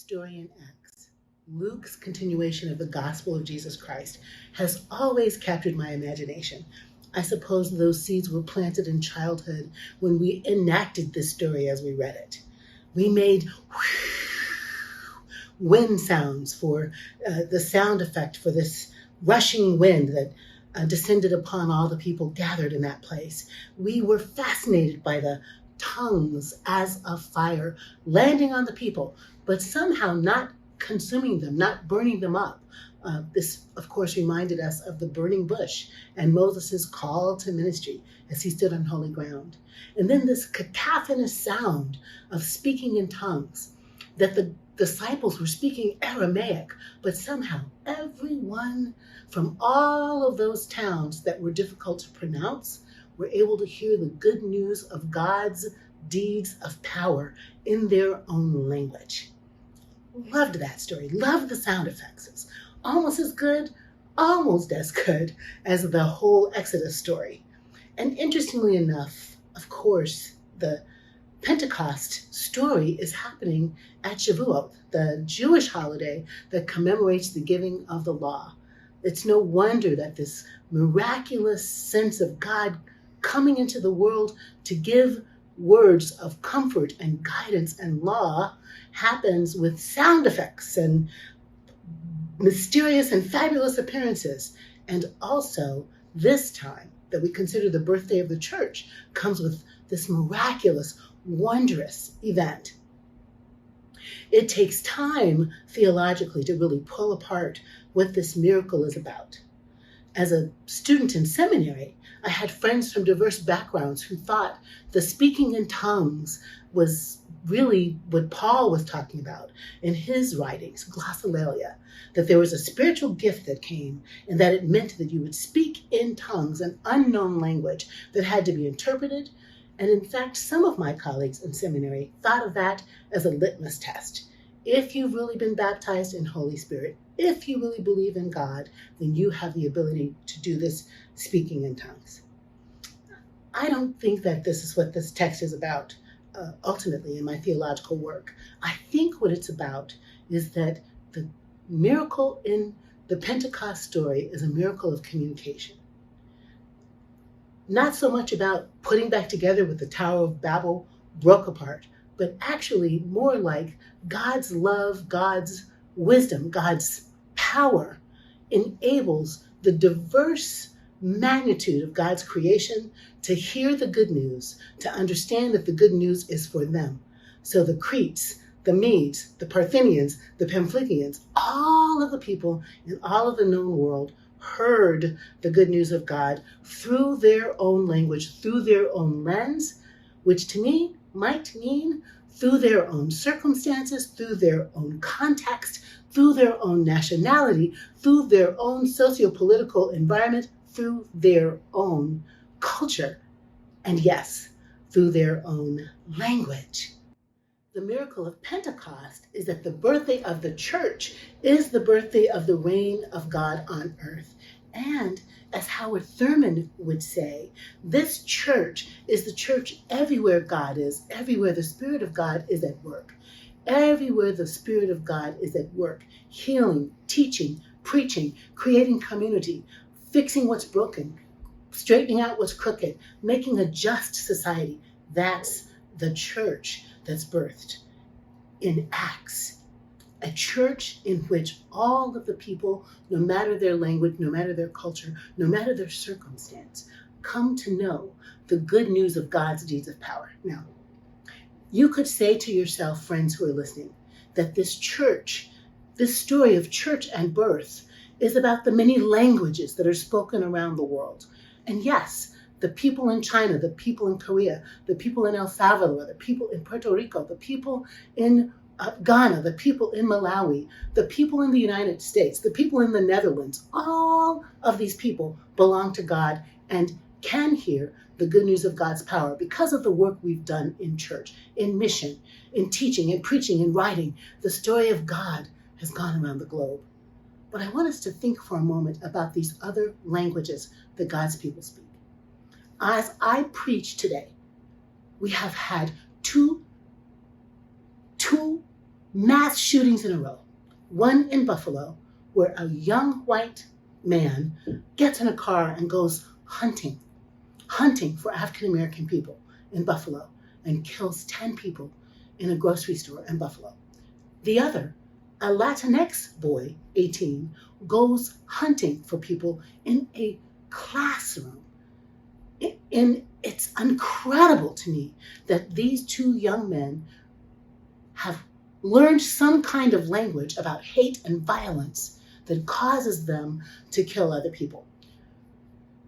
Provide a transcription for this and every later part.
story in Acts, Luke's continuation of the gospel of Jesus Christ, has always captured my imagination. I suppose those seeds were planted in childhood when we enacted this story as we read it. We made wind sounds for the sound effect for this rushing wind that descended upon all the people gathered in that place. We were fascinated by the tongues as of fire landing on the people, but somehow not consuming them, not burning them up. This, of course, reminded us of the burning bush and Moses' call to ministry as he stood on holy ground. And then this cacophonous sound of speaking in tongues, that the disciples were speaking Aramaic, but somehow everyone from all of those towns that were difficult to pronounce were able to hear the good news of God's deeds of power in their own language. Loved that story, loved the sound effects. It's almost as good as the whole Exodus story. And interestingly enough, of course, the Pentecost story is happening at Shavuot, the Jewish holiday that commemorates the giving of the law. It's no wonder that this miraculous sense of God coming into the world to give words of comfort and guidance and law happens with sound effects and mysterious and fabulous appearances. And also, this time that we consider the birthday of the church comes with this miraculous, wondrous event. It takes time theologically to really pull apart what this miracle is about. As a student in seminary, I had friends from diverse backgrounds who thought the speaking in tongues was really what Paul was talking about in his writings, glossolalia, that there was a spiritual gift that came and that it meant that you would speak in tongues, an unknown language that had to be interpreted. And in fact, some of my colleagues in seminary thought of that as a litmus test. If you've really been baptized in Holy Spirit, if you really believe in God, then you have the ability to do this speaking in tongues. I don't think that this is what this text is about ultimately in my theological work. I think what it's about is that the miracle in the Pentecost story is a miracle of communication. Not so much about putting back together what the Tower of Babel broke apart, but actually more like God's love, God's wisdom, God's power enables the diverse magnitude of God's creation to hear the good news, to understand that the good news is for them. So the Cretes, the Medes, the Parthians, the Pamphylians, all of the people in all of the known world heard the good news of God through their own language, through their own lens, which to me might mean through their own circumstances, through their own context, through their own nationality, through their own socio-political environment, through their own culture, and yes, through their own language. The miracle of Pentecost is that the birthday of the church is the birthday of the reign of God on earth. And as Howard Thurman would say, this church is the church everywhere God is, everywhere the Spirit of God is at work. Everywhere the Spirit of God is at work, healing, teaching, preaching, creating community, fixing what's broken, straightening out what's crooked, making a just society. That's the church that's birthed in Acts. A church in which all of the people, no matter their language, no matter their culture, no matter their circumstance, come to know the good news of God's deeds of power. Now, you could say to yourself, friends who are listening, that this church, this story of church and birth, is about the many languages that are spoken around the world. And yes, the people in China, the people in Korea, the people in El Salvador, the people in Puerto Rico, the people in Ghana, the people in Malawi, the people in the United States, the people in the Netherlands, all of these people belong to God and can hear the good news of God's power because of the work we've done in church, in mission, in teaching, in preaching, in writing. The story of God has gone around the globe. But I want us to think for a moment about these other languages that God's people speak. As I preach today, we have had two mass shootings in a row. One in Buffalo, where a young white man gets in a car and goes hunting for African American people in Buffalo and kills 10 people in a grocery store in Buffalo. The other, a Latinx boy, 18, goes hunting for people in a classroom. And it's incredible to me that these two young men have learned some kind of language about hate and violence that causes them to kill other people.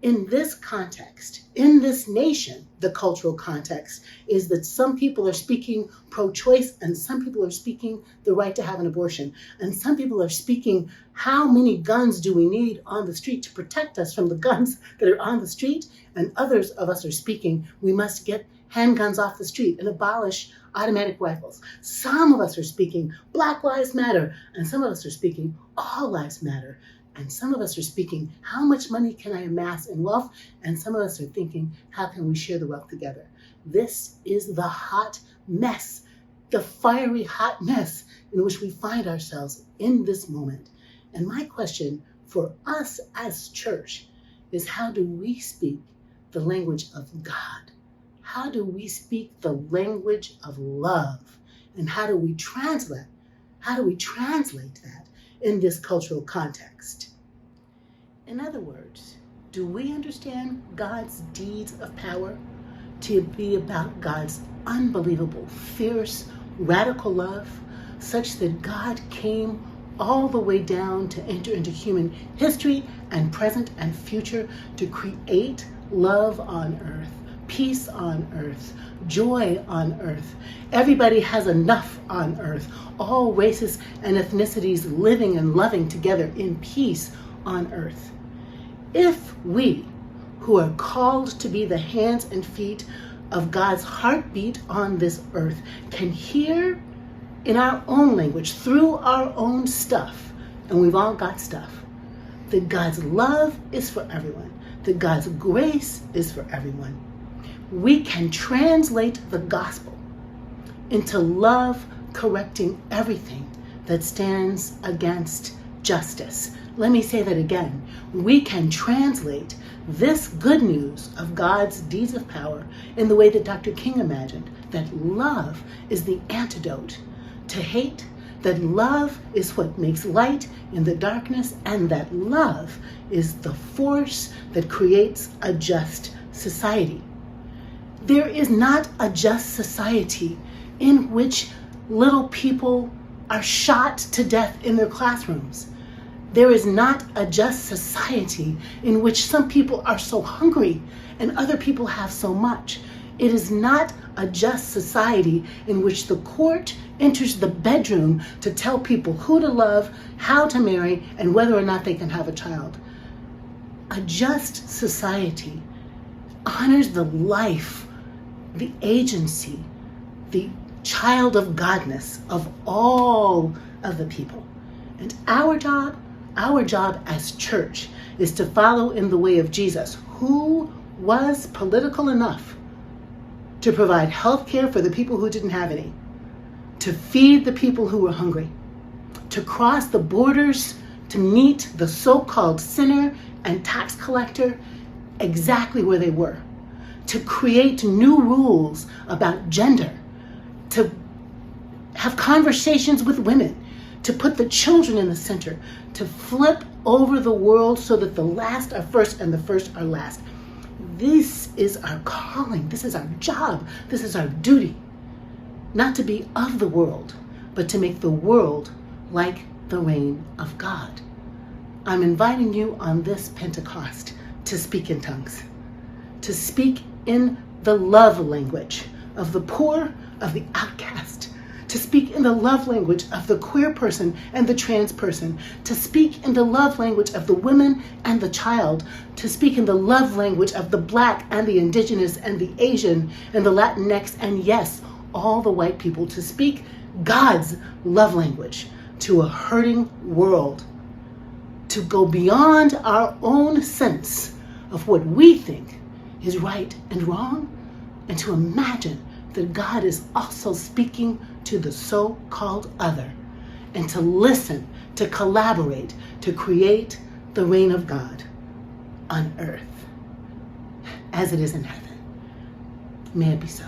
In this context, in this nation, the cultural context is that some people are speaking pro-choice and some people are speaking the right to have an abortion. And some people are speaking, how many guns do we need on the street to protect us from the guns that are on the street? And others of us are speaking, we must get handguns off the street and abolish automatic rifles. Some of us are speaking, Black Lives Matter. And some of us are speaking, all lives matter. And some of us are speaking, how much money can I amass in wealth? And some of us are thinking, how can we share the wealth together? This is the hot mess, the fiery hot mess in which we find ourselves in this moment. And my question for us as church is, how do we speak the language of God? How do we speak the language of love? And how do we translate that in this cultural context? In other words, do we understand God's deeds of power to be about God's unbelievable, fierce, radical love, such that God came all the way down to enter into human history and present and future to create love on earth, peace on earth, joy on earth. Everybody has enough on earth. All races and ethnicities living and loving together in peace on earth. If we, who are called to be the hands and feet of God's heartbeat on this earth, can hear in our own language, through our own stuff, and we've all got stuff, that God's love is for everyone, that God's grace is for everyone, we can translate the gospel into love correcting everything that stands against justice. Let me say that again. We can translate this good news of God's deeds of power in the way that Dr. King imagined, that love is the antidote to hate, that love is what makes light in the darkness, and that love is the force that creates a just society. There is not a just society in which little people are shot to death in their classrooms. There is not a just society in which some people are so hungry and other people have so much. It is not a just society in which the court enters the bedroom to tell people who to love, how to marry, and whether or not they can have a child. A just society honors the life, the agency, the child of godness of all of the people. And our job as church is to follow in the way of Jesus, who was political enough to provide health care for the people who didn't have any, to feed the people who were hungry, to cross the borders to meet the so-called sinner and tax collector exactly where they were, to create new rules about gender, to have conversations with women, to put the children in the center, to flip over the world so that the last are first and the first are last. This is our calling. This is our job. This is our duty. Not to be of the world, but to make the world like the reign of God. I'm inviting you on this Pentecost to speak in tongues, to speak in the love language of the poor, of the outcast, to speak in the love language of the queer person and the trans person, to speak in the love language of the women and the child, to speak in the love language of the Black and the Indigenous and the Asian and the Latinx, and yes, all the white people, to speak God's love language to a hurting world, to go beyond our own sense of what we think is right and wrong, and to imagine that God is also speaking to the so-called other and to listen, to collaborate, to create the reign of God on earth as it is in heaven. May it be so.